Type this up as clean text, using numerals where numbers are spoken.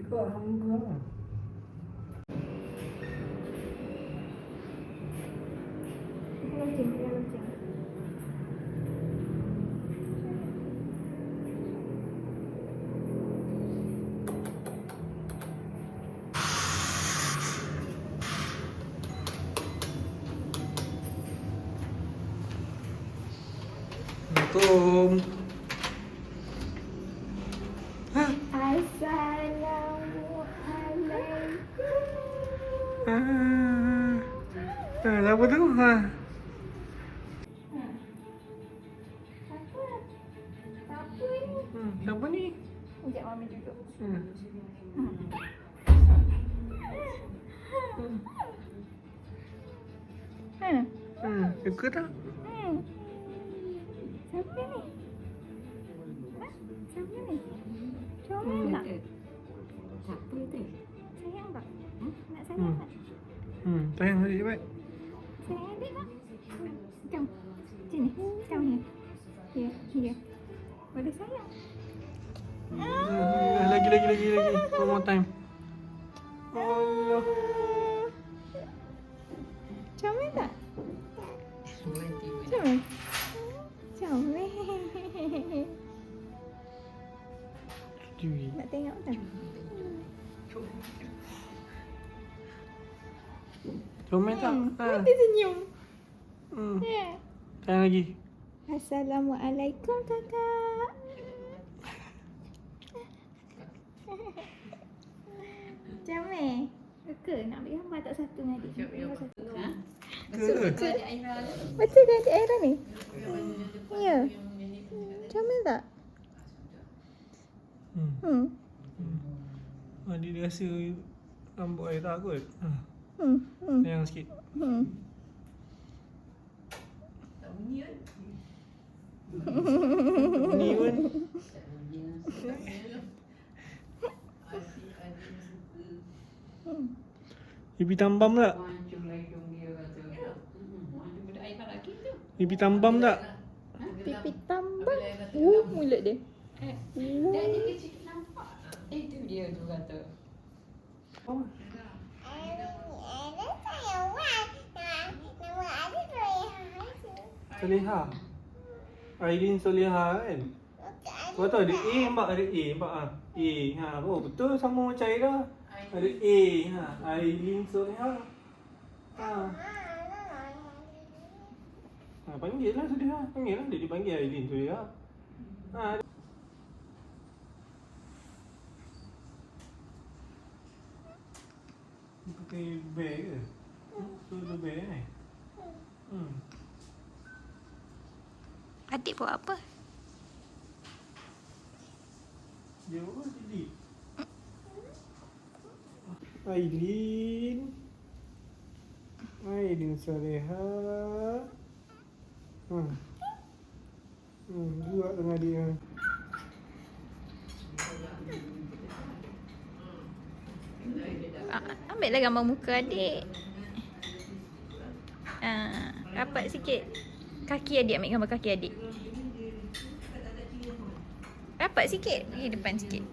ikut hamba. Lonceng. Assalamualaikum. Assalamualaikum. Apa tu? Apa ni? Siapa ni? Sekejap Mami duduk. Suka tak? Siapa ni? Siapa ni? Comel tak? Siapa tu? Sayang tak? Nak sayang tak? Sayang tadi cepat. Sayang adik tak? Jom. Sini. Jom ni. Here. Boleh sayang? Lagi. One more time. Allah. Comel tak? Comel? Comel. Nak tengok tak? Comel tak? Dia senyum. Ya. Sayang lagi. Assalamualaikum kakak. Comel. Ke nak ambil gambar tak satu dengan adik? Ke? Betul ke adik Aira ni? Ya. Comel tak? Dia rasa rambut Aira kot. Sayang sikit. Ni pun. Pipi tambam tak? Pipi tambam tak? Pipi tambang. Mulut dia. Dia ada kecil nampak. Itu dia tu kata. Soleha. Ailin Soleha kan? Kau tahu ada A nampak? Ada A nampak ah. A. Oh betul sama macam Aira. Ada A. Ailin Soleha. Panggil lah Soleha. Panggil lah. Dia dipanggil Ailin Soleha. Dia pakai bear ke? Itu bear kan? Adik buat apa? Dia apa jadi? Ailin Soleha. Dua dengan dia. Ambil lah gambar muka adik. Rapat sikit. Kaki adik, ambil gambar kaki adik. Rapat sikit. Pergi depan sikit.